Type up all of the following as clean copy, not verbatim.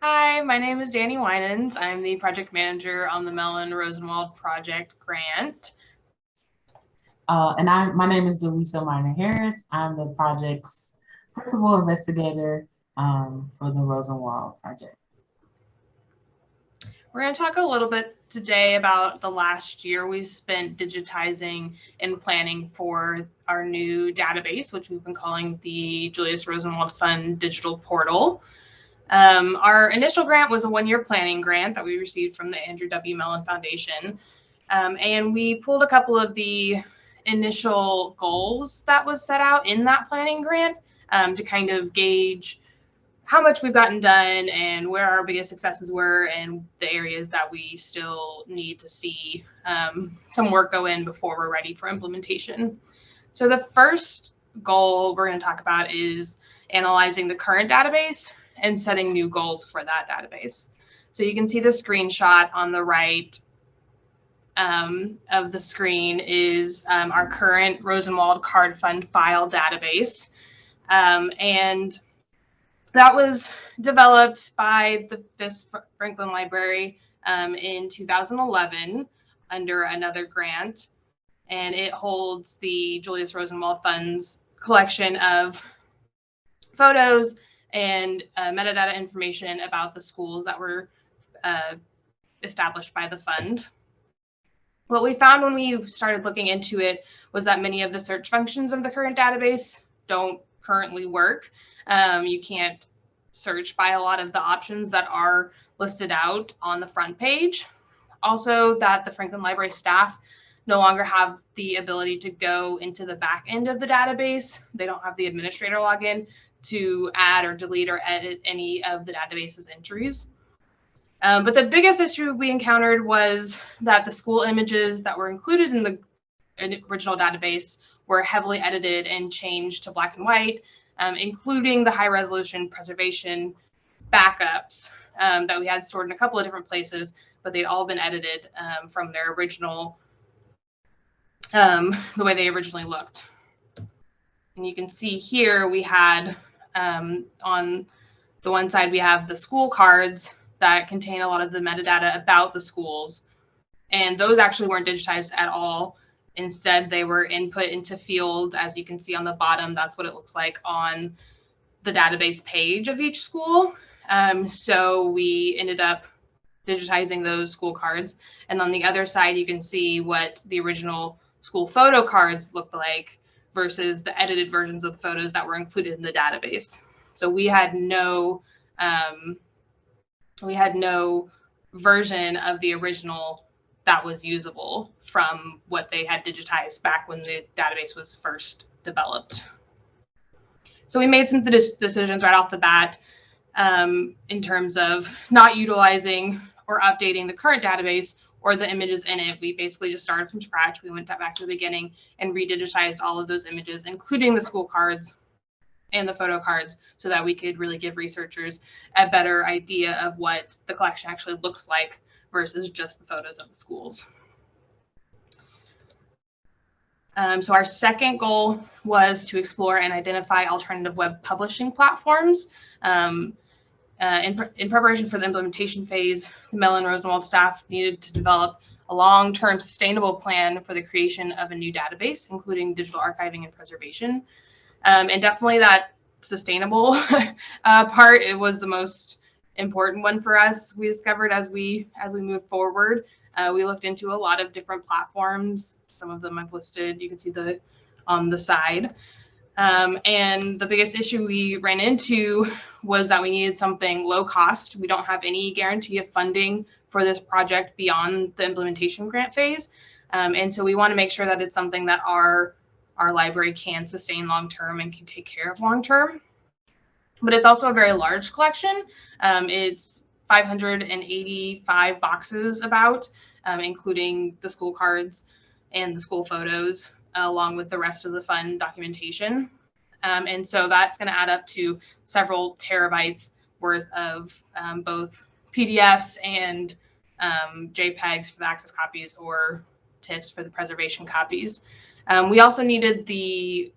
Hi, my name is Danny Winans. I'm the project manager on the Mellon-Rosenwald project grant. My name is Delisa Minor Harris. I'm the project's principal investigator for the Rosenwald project. We're going to talk a little bit today about the last year we've spent digitizing and planning for our new database, which we've been calling the Julius Rosenwald Fund digital portal. Our initial grant was a one-year planning grant that we received from the Andrew W. Mellon Foundation. And we pulled a couple of the initial goals that was set out in that planning grant to kind of gauge how much we've gotten done and where our biggest successes were and the areas that we still need to see some work go in before we're ready for implementation. So the first goal we're going to talk about is analyzing the current database and setting new goals for that database. So you can see the screenshot on the right of the screen is our current Rosenwald Card Fund file database. And that was developed by the Fisk Franklin Library in 2011 under another grant. And it holds the Julius Rosenwald Fund's collection of photos and metadata information about the schools that were established by the fund. What we found when we started looking into it was that many of the search functions of the current database don't currently work. You can't search by a lot of the options that are listed out on the front page. Also, that the Franklin Library staff no longer have the ability to go into the back end of the database. They don't have the administrator login to add or delete or edit any of the database's entries. But the biggest issue we encountered was that the school images that were included in the original database were heavily edited and changed to black and white, including the high resolution preservation backups that we had stored in a couple of different places, but they'd all been edited from their original, the way they originally looked. And you can see here we had on the one side, we have the school cards that contain a lot of the metadata about the schools. And those actually weren't digitized at all. Instead, they were input into fields. As you can see on the bottom, that's what it looks like on the database page of each school. So we ended up digitizing those school cards. And on the other side, you can see what the original school photo cards looked like versus the edited versions of the photos that were included in the database. So we had no version of the original that was usable from what they had digitized back when the database was first developed. So we made some decisions right off the bat in terms of not utilizing or updating the current database or the images in it. We basically just started from scratch. We went back to the beginning and redigitized all of those images, including the school cards and the photo cards, so that we could really give researchers a better idea of what the collection actually looks like versus just the photos of the schools. So our second goal was to explore and identify alternative web publishing platforms. In preparation for the implementation phase, the Mellon-Rosenwald staff needed to develop a long-term sustainable plan for the creation of a new database, including digital archiving and preservation. And definitely that sustainable part, it was the most important one for us. We discovered as we moved forward, we looked into a lot of different platforms. Some of them I've listed, you can see on the side. And the biggest issue we ran into was that we needed something low cost. We don't have any guarantee of funding for this project beyond the implementation grant phase. And so we want to make sure that it's something that our library can sustain long-term and can take care of long-term. But it's also a very large collection. It's 585 boxes about, including the school cards and the school photos, along with the rest of the fund documentation. And so that's going to add up to several terabytes worth of both PDFs and JPEGs for the access copies or TIFFs for the preservation copies. We also needed the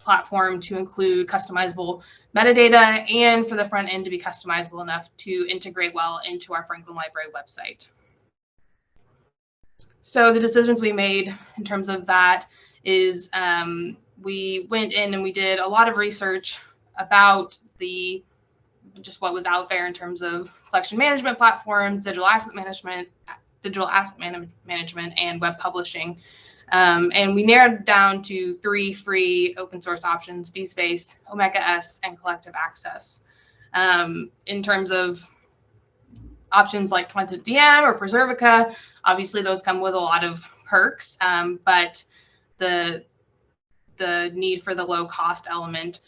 platform to include customizable metadata and for the front end to be customizable enough to integrate well into our Franklin Library website. So the decisions we made in terms of that is we went in and we did a lot of research about just what was out there in terms of collection management platforms, digital asset management, and web publishing. And we narrowed down to 3 free open source options: DSpace, Omeka S, and Collective Access. In terms of options like Content DM or Preservica, obviously those come with a lot of perks, but the need for the low cost element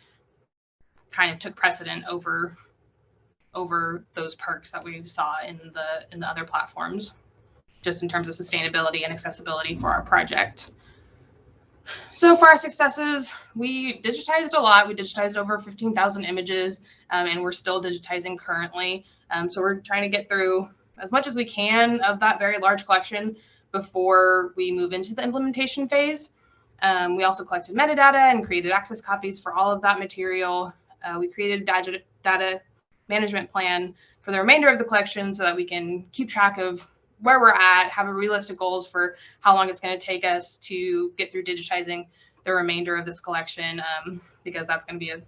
kind of took precedent over those perks that we saw in the other platforms, just in terms of sustainability and accessibility for our project. So for our successes, we digitized a lot. We digitized over 15,000 images, and we're still digitizing currently. So we're trying to get through as much as we can of that very large collection before we move into the implementation phase. We also collected metadata and created access copies for all of that material. We created a data management plan for the remainder of the collection so that we can keep track of where we're at, have a realistic goals for how long it's going to take us to get through digitizing the remainder of this collection, because that's going to be a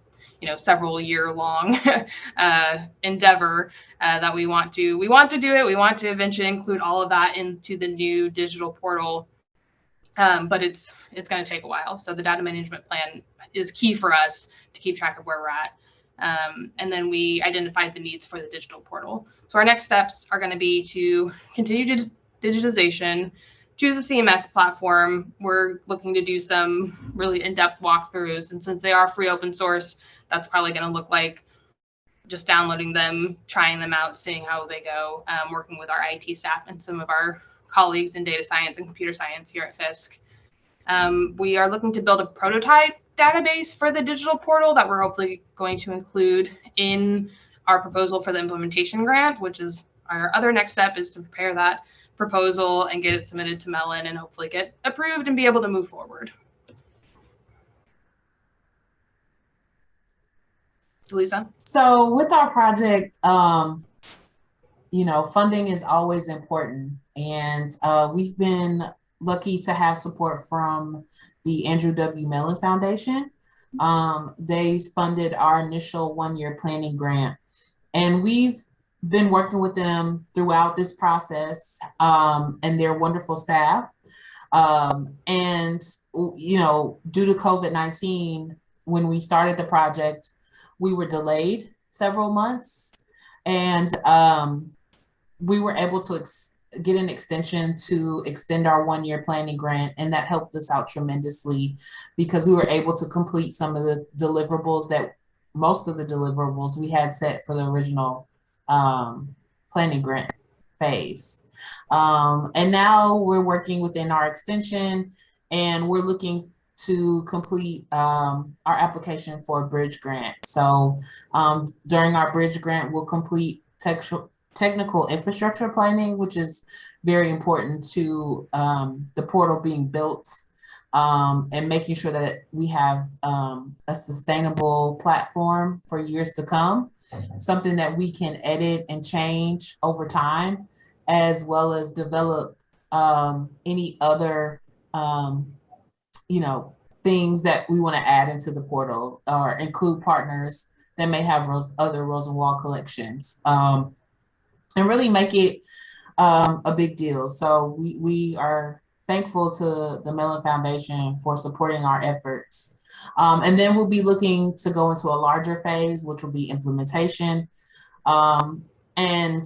several year long endeavor that we want to do it. We want to eventually include all of that into the new digital portal, but it's going to take a while. So the data management plan is key for us to keep track of where we're at. And then we identified the needs for the digital portal. So our next steps are going to be to continue digitization, choose a CMS platform. We're looking to do some really in-depth walkthroughs. And since they are free open source, that's probably going to look like just downloading them, trying them out, seeing how they go, working with our IT staff and some of our colleagues in data science and computer science here at Fisk. We are looking to build a prototype database for the digital portal that we're hopefully going to include in our proposal for the implementation grant, which is our other next step, is to prepare that proposal and get it submitted to Mellon and hopefully get approved and be able to move forward. Lisa? So with our project, funding is always important, and we've been lucky to have support from the Andrew W. Mellon Foundation. They funded our initial 1-year planning grant, and we've been working with them throughout this process, and their wonderful staff. And due to COVID-19, when we started the project, we were delayed several months, and we were able to get an extension to extend our 1-year planning grant, and that helped us out tremendously because we were able to complete some of the deliverables most of the deliverables we had set for the original planning grant phase. And now we're working within our extension, and we're looking to complete our application for a bridge grant. So during our bridge grant, we'll complete technical infrastructure planning, which is very important to the portal being built, and making sure that we have a sustainable platform for years to come, something that we can edit and change over time, as well as develop any other things that we want to add into the portal, or include partners that may have other Rosenwald collections, and really make it a big deal. So we are thankful to the Mellon Foundation for supporting our efforts. And then we'll be looking to go into a larger phase, which will be implementation. And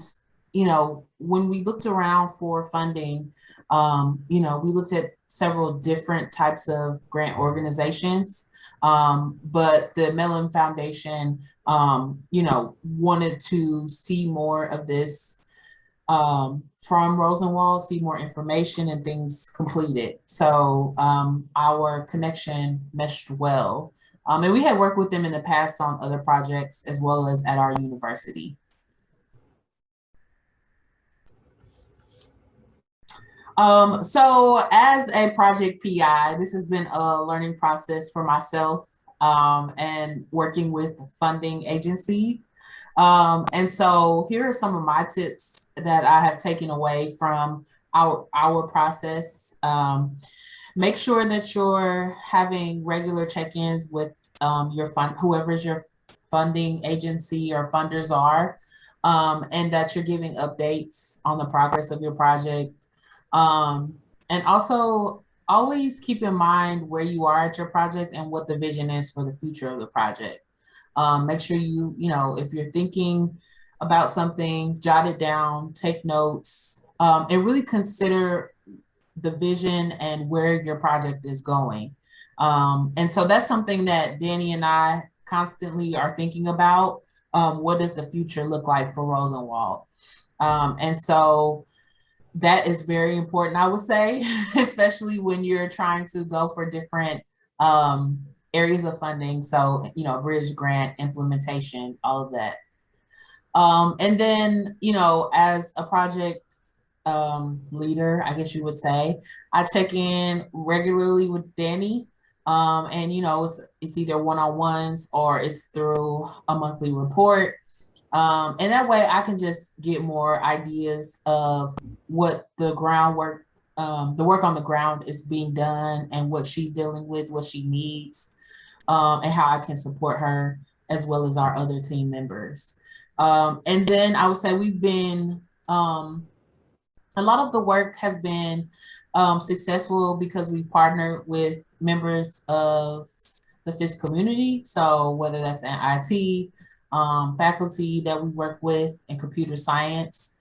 when we looked around for funding, we looked at several different types of grant organizations, but the Mellon Foundation, wanted to see more of this from Rosenwald, see more information and things completed. So our connection meshed well. And we had worked with them in the past on other projects as well as at our university. So as a project PI, this has been a learning process for myself. and working with the funding agency. And so here are some of my tips that I have taken away from our process. Make sure that you're having regular check-ins with your whoever's your funding agency or funders are, and that you're giving updates on the progress of your project. And also always keep in mind where you are at your project and what the vision is for the future of the project. Make sure if you're thinking about something, jot it down, take notes, and really consider the vision and where your project is going. And so that's something that Danny and I constantly are thinking about. What does the future look like for Rosenwald? And so that is very important, I would say, especially when you're trying to go for different areas of funding. So, bridge grant, implementation, all of that. And then, as a project leader, I guess you would say, I check in regularly with Danny. And it's either one-on-ones or it's through a monthly report. And that way I can just get more ideas of what the groundwork, the work on the ground is being done and what she's dealing with, what she needs, and how I can support her as well as our other team members. And then I would say we've been, a lot of the work has been successful because we've partnered with members of the Fisk community. So whether that's in IT, faculty that we work with in computer science,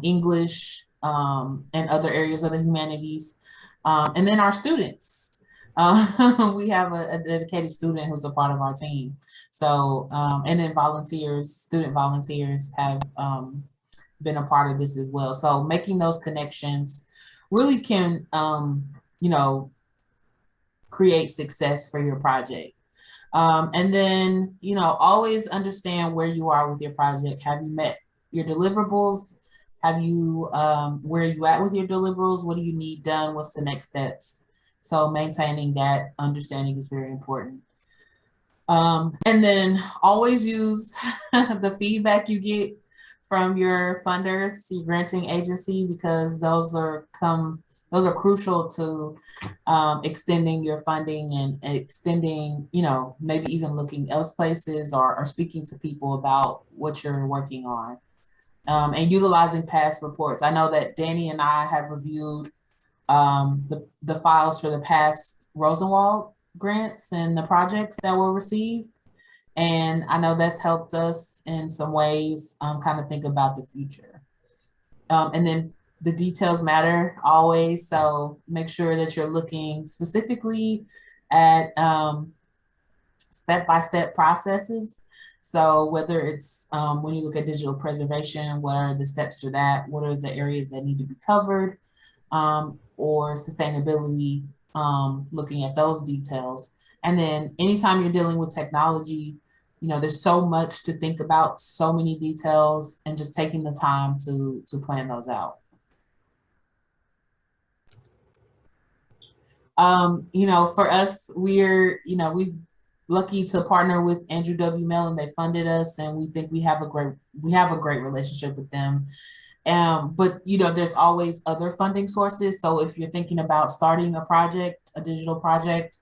English, and other areas of the humanities, and then our students. We have a dedicated student who's a part of our team. So, and then student volunteers have been a part of this as well. So making those connections really can, create success for your project. And then, always understand where you are with your project. Have you met your deliverables? Have you, where are you at with your deliverables? What do you need done? What's the next steps? So maintaining that understanding is very important. And then always use the feedback you get from your funders, your granting agency, because those are crucial to extending your funding and extending, maybe even looking else places or speaking to people about what you're working on, and utilizing past reports. I know that Danny and I have reviewed the files for the past Rosenwald grants and the projects that were received. And I know that's helped us in some ways kind of think about the future. And then the details matter always. So make sure that you're looking specifically at step-by-step processes. So whether it's when you look at digital preservation, what are the steps for that? What are the areas that need to be covered? Or sustainability, looking at those details. And then anytime you're dealing with technology, there's so much to think about, so many details, and just taking the time to plan those out. For us, we're lucky to partner with Andrew W. Mellon. They funded us, and we think we have a great relationship with them. But there's always other funding sources. So if you're thinking about starting a project, a digital project,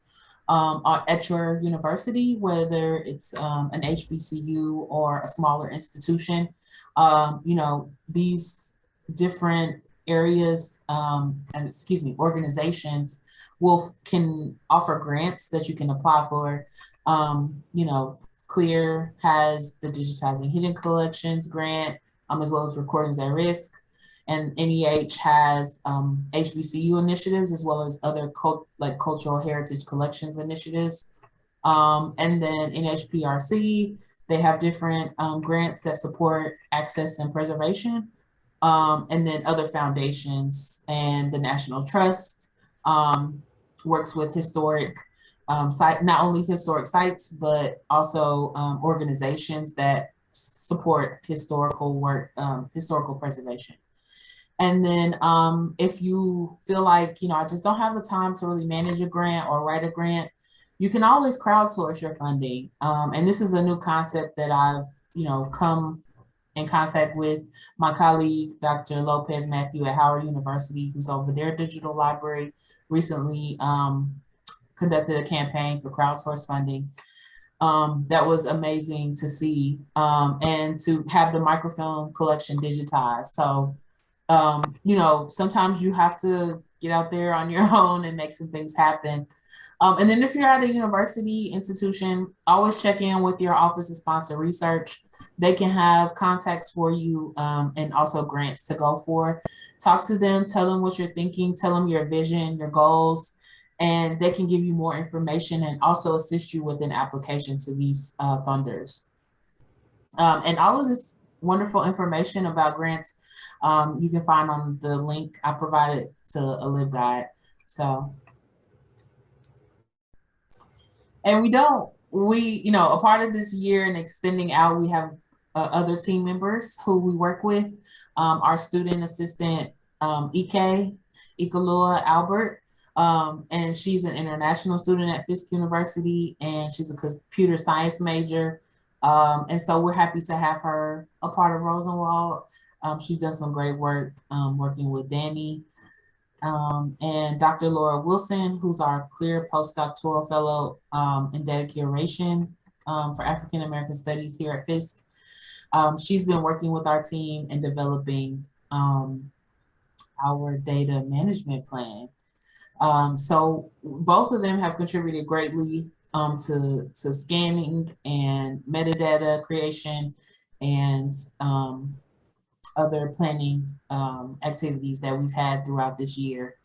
at your university, whether it's an HBCU or a smaller institution, these different areas organizations can offer grants that you can apply for. CLEAR has the Digitizing Hidden Collections grant, as well as Recordings at Risk. And NEH has HBCU initiatives, as well as other cultural heritage collections initiatives. And then NHPRC, they have different grants that support access and preservation. And then other foundations, and the National Trust works with historic not only historic sites, but also organizations that support historical work, historical preservation. And then if you feel like, I just don't have the time to really manage a grant or write a grant, you can always crowdsource your funding. And this is a new concept that I've, come in contact with my colleague, Dr. Lopez Matthew at Howard University, who's over their digital library, recently conducted a campaign for crowdsource funding. That was amazing to see, and to have the microfilm collection digitized. So, sometimes you have to get out there on your own and make some things happen. And then if you're at a university institution, always check in with your Office of Sponsor Research. They can have contacts for you, and also grants to go for. Talk to them, tell them what you're thinking, tell them your vision, your goals, and they can give you more information and also assist you with an application to these funders. And all of this wonderful information about grants you can find on the link I provided to a LibGuide. So. And a part of this year and extending out, we have other team members who we work with. Our student assistant, Ikalua Albert, and she's an international student at Fisk University, and she's a computer science major. And so we're happy to have her a part of Rosenwald. She's done some great work working with Danny. And Dr. Laura Wilson, who's our CLEAR postdoctoral fellow in data curation for African American Studies here at Fisk. She's been working with our team in developing our data management plan. So both of them have contributed greatly to scanning and metadata creation and other planning activities that we've had throughout this year.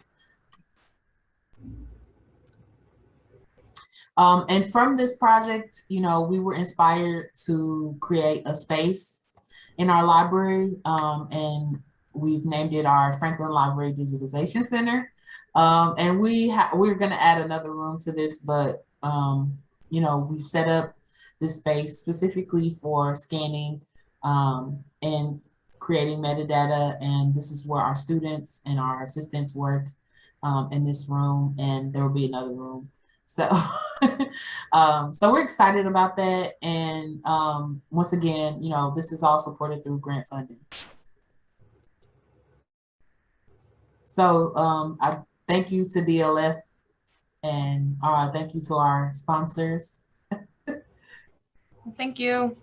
And from this project, we were inspired to create a space in our library, and we've named it our Franklin Library Digitization Center. And we're going to add another room to this, but we've set up this space specifically for scanning and creating metadata, and this is where our students and our assistants work in this room, and there will be another room. So, so we're excited about that, and once again, this is all supported through grant funding. So I thank you to DLF, and thank you to our sponsors. Thank you.